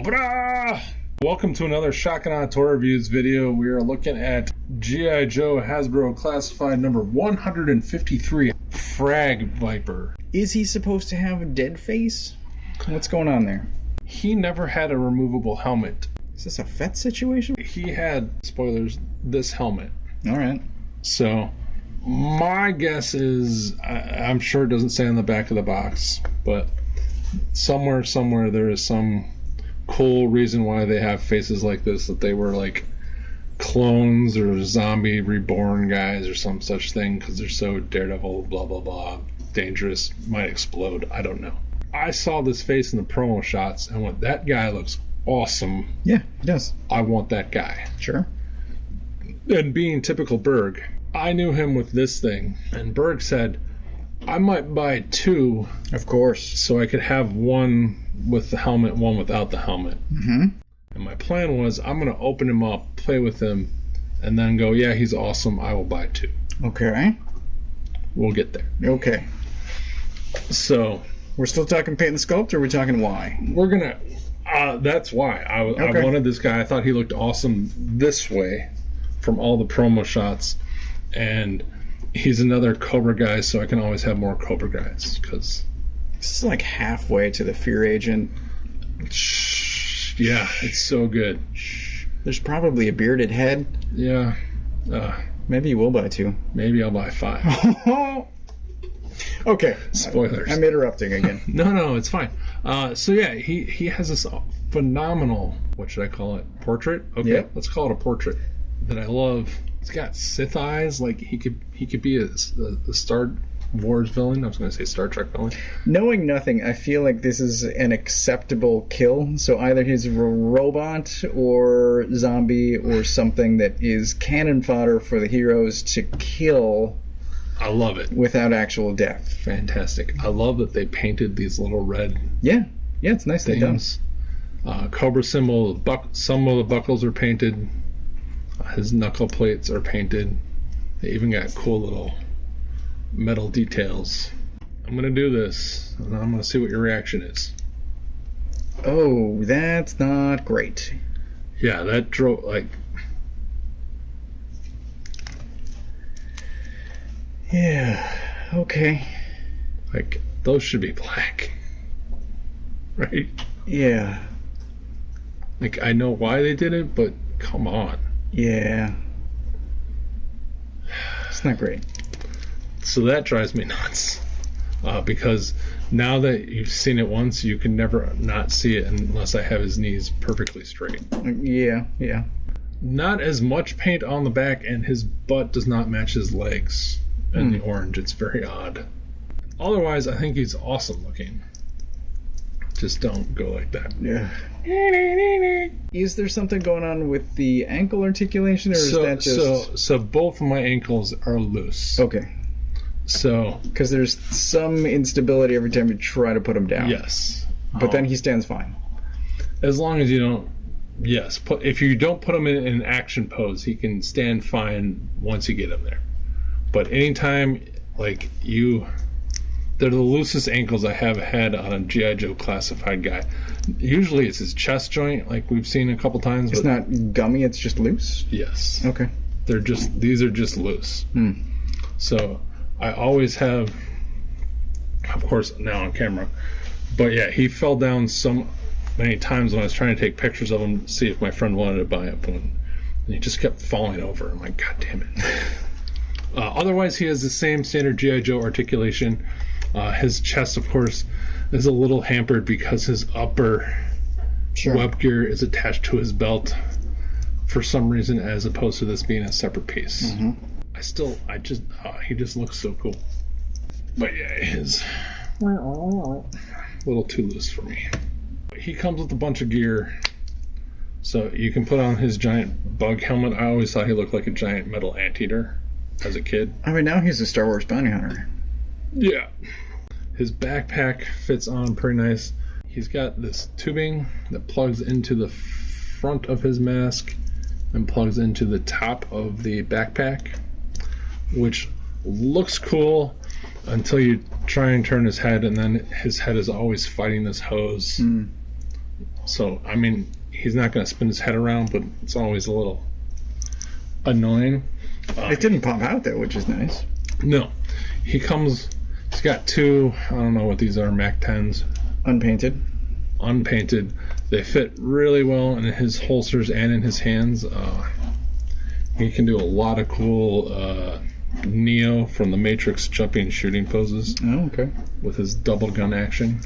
Cobra! Welcome to another Shotgun on Tour Reviews video. We are looking at G.I. Joe Hasbro Classified number 153, Frag-Viper. Is he supposed to have a dead face? What's going on there? He never had a removable helmet. Is this a Fett situation? He had, spoilers, this helmet. Alright. So, my guess is, I'm sure it doesn't say on the back of the box, but somewhere there is some cool reason why they have faces like this, that they were like clones or zombie reborn guys or some such thing, because they're so daredevil, blah blah blah, dangerous, might explode. I don't know. I saw this face in the promo shots and went, that guy looks awesome. Yeah, he does. I want that guy. Sure. And being typical Berg, I knew him with this thing, and Berg said I might buy two, of course, so I could have one with the helmet, one without the helmet. Mm-hmm. And my plan was, I'm going to open him up, play with him, and then go, yeah, he's awesome, I will buy two. Okay. We'll get there. Okay. So, we're still talking paint and sculpt, or are we talking why? We're going to, that's why. I wanted this guy. I thought he looked awesome this way from all the promo shots. And he's another Cobra guy, so I can always have more Cobra guys, because this is like halfway to the Fear Agent. Yeah, it's so good. There's probably a bearded head. Yeah. Maybe you will buy two. Maybe I'll buy 5. Okay. Spoilers. I'm interrupting again. No, it's fine. So yeah, he has this phenomenal, what should I call it? Portrait? Okay, yep. Let's call it a portrait that I love. He's got Sith eyes, like he could be a Star Wars villain. I was going to say Star Trek villain. Knowing nothing, I feel like this is an acceptable kill. So either he's a robot or zombie or something that is cannon fodder for the heroes to kill. I love it. Without actual death. Fantastic. I love that they painted these little red. Yeah, it's nicely done. Cobra symbol. Some of the buckles are painted. His knuckle plates are painted. They even got cool little metal details. I'm gonna do this, and I'm gonna see what your reaction is. Oh, that's not great. Yeah, that drove like. Yeah. Okay. Like, those should be black, right? Yeah. Like, I know why they did it, but come on. Yeah. It's not great. So that drives me nuts. Because now that you've seen it once, you can never not see it unless I have his knees perfectly straight. Yeah. Not as much paint on the back, and his butt does not match his legs in the orange. It's very odd. Otherwise, I think he's awesome looking. Just don't go like that. Yeah. Is there something going on with the ankle articulation, or is that just... So both of my ankles are loose. Okay. So... Because there's some instability every time you try to put him down. Yes. But then he stands fine. As long as you don't... Yes. If you don't put him in an action pose, he can stand fine once you get him there. But anytime, like, they're the loosest ankles I have had on a G.I. Joe classified guy. Usually it's his chest joint, like we've seen a couple times. It's not gummy, it's just loose? Yes. Okay. These are just loose. So I always have, of course now on camera, but yeah, he fell down so many times when I was trying to take pictures of him to see if my friend wanted to buy up one. And he just kept falling over. I'm like, God damn it. Otherwise, he has the same standard G.I. Joe articulation. His chest, of course, is a little hampered because his upper web gear is attached to his belt for some reason, as opposed to this being a separate piece. He just looks so cool. But yeah, his a little too loose for me. He comes with a bunch of gear, so you can put on his giant bug helmet. I always thought he looked like a giant metal anteater as a kid. I mean, now he's a Star Wars bounty hunter. Yeah. His backpack fits on pretty nice. He's got this tubing that plugs into the front of his mask and plugs into the top of the backpack, which looks cool until you try and turn his head, and then his head is always fighting this hose So, I mean, he's not going to spin his head around, but it's always a little annoying. It didn't pop out though, which is nice. No. He's got two, I don't know what these are, Mac 10s. Unpainted. They fit really well in his holsters and in his hands. He can do a lot of cool Neo from the Matrix jumping and shooting poses. Oh, okay. With his double gun action.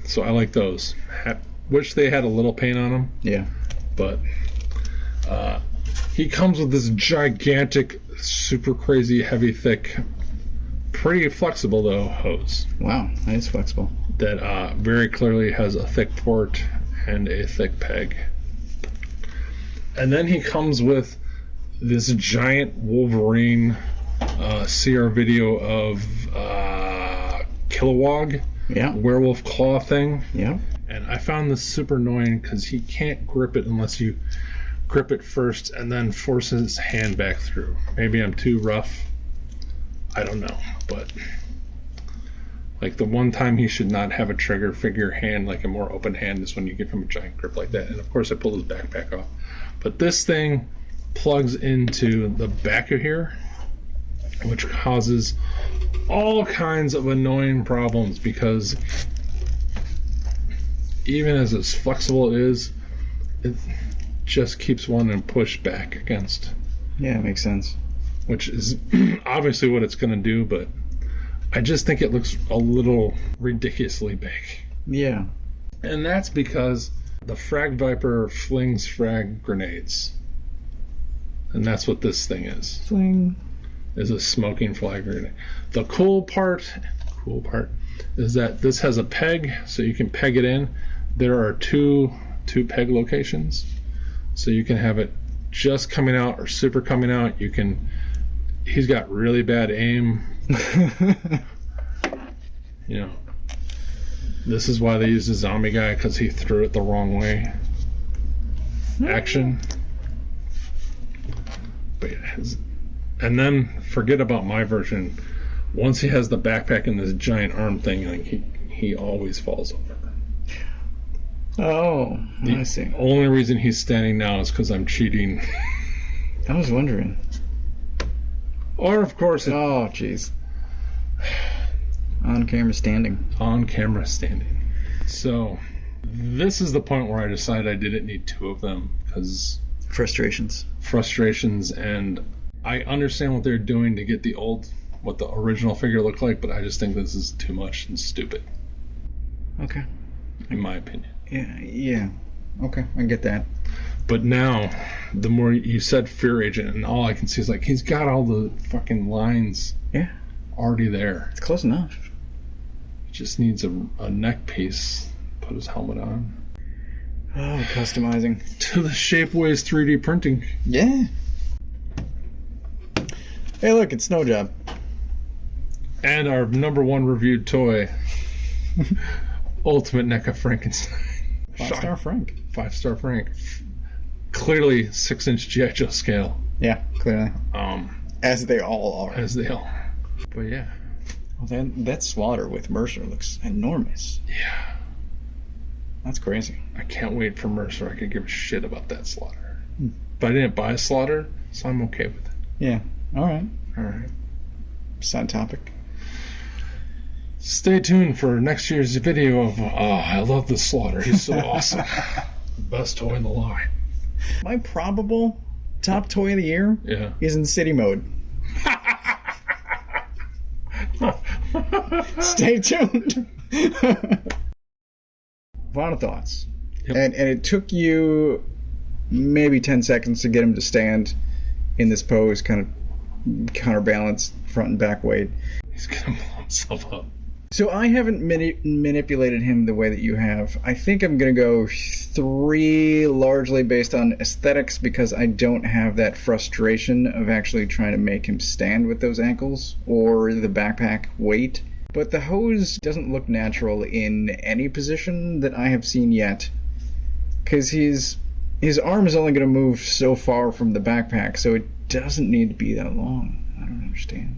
So I like those. Wish they had a little paint on them. Yeah. But he comes with this gigantic, super crazy, heavy, thick, pretty flexible though hose. Wow, that is flexible. That very clearly has a thick port and a thick peg. And then he comes with this giant Wolverine. See our video of Kilowog, werewolf claw thing. Yeah. And I found this super annoying because he can't grip it unless you grip it first and then force his hand back through. Maybe I'm too rough. I don't know, but like the one time he should not have a trigger figure hand, like a more open hand, is when you give him a giant grip like that. And of course I pulled his backpack off. But this thing plugs into the back of here, which causes all kinds of annoying problems because even as flexible it is, it just keeps wanting to push back against. Yeah, it makes sense. Which is obviously what it's going to do, but I just think it looks a little ridiculously big. Yeah. And that's because the Frag-Viper flings frag grenades. And that's what this thing is. Fling. Is a smoking flag grenade. The cool part is that this has a peg, so you can peg it in. There are two peg locations, so you can have it just coming out or super coming out. He's got really bad aim. You know, this is why they use the zombie guy, because he threw it the wrong way. Action. But yeah, and then forget about my version. Once he has the backpack and this giant arm thing, like he always falls over. Oh, I see. The only reason he's standing now is because I'm cheating. I was wondering. Or of course, oh jeez. On camera standing. On camera standing. So this is the point where I decided I didn't need two of them because frustrations, and I understand what they're doing to get what the original figure looked like, but I just think this is too much and stupid. Okay. In my opinion. Yeah. Okay, I get that. But now, the more you said Fear Agent, and all I can see is like he's got all the fucking lines. Yeah. Already there. It's close enough. He just needs a neck piece. Put his helmet on. Oh, customizing. To the Shapeways 3D printing. Yeah. Hey, look, it's Snow Job. And our #1 reviewed toy, Ultimate NECA Frankenstein. 5-star Frank. 5-star Frank. Clearly 6-inch G.I. Joe scale. Yeah, clearly. As they all are. As they all. But yeah. Well, that slaughter with Mercer looks enormous. Yeah. That's crazy. I can't wait for Mercer. I could give a shit about that slaughter. But I didn't buy a slaughter, so I'm okay with it. Yeah. All right. Alright. Side topic. Stay tuned for next year's video of, I love the slaughter. He's so awesome. Best toy in the line. My probable top toy of the year is in city mode. Stay tuned. Final thoughts. Yep. And it took you maybe 10 seconds to get him to stand in this pose, kind of counterbalance, front and back weight. He's gonna blow himself up. So I haven't manipulated him the way that you have. I think I'm going to go 3 largely based on aesthetics because I don't have that frustration of actually trying to make him stand with those ankles or the backpack weight. But the hose doesn't look natural in any position that I have seen yet because his arm is only going to move so far from the backpack, so it doesn't need to be that long. I don't understand.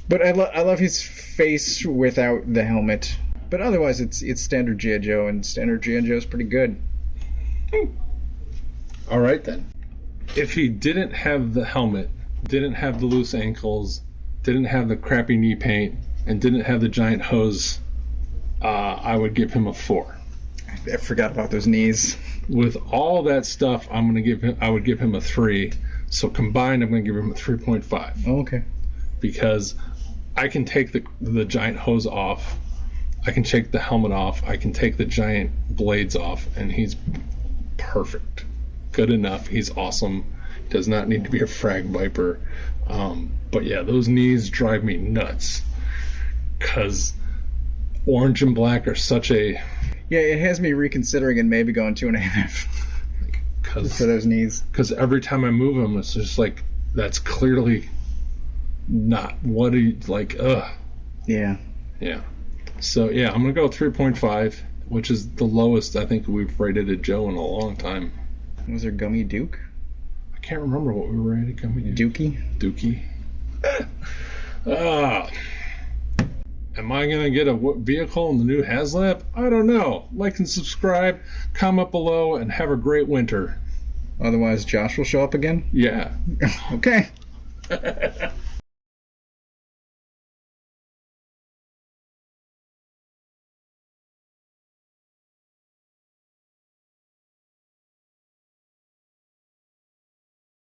But I love his face without the helmet. But otherwise, it's standard G.I. Joe, and standard G.I. Joe is pretty good. All right, then. If he didn't have the helmet, didn't have the loose ankles, didn't have the crappy knee paint, and didn't have the giant hose, I would give him a 4. I forgot about those knees. With all that stuff, I would give him a 3. So combined, I'm going to give him a 3.5. Oh, okay. Because I can take the giant hose off, I can take the helmet off, I can take the giant blades off, and he's perfect. Good enough. He's awesome. Does not need to be a Frag-Viper. But yeah, those knees drive me nuts. Because orange and black are such a... Yeah, it has me reconsidering and maybe going 2.5 for those knees. Because every time I move them, it's just like, that's clearly not what he, like, ugh. Yeah. Yeah. So yeah, I'm going to go 3.5, which is the lowest I think we've rated a Joe in a long time. Was there Gummy Duke? I can't remember what we were rated. Dookie. Am I going to get a vehicle in the new HasLab? I don't know. Like and subscribe, comment below, and have a great winter. Otherwise, Josh will show up again? Yeah. Okay.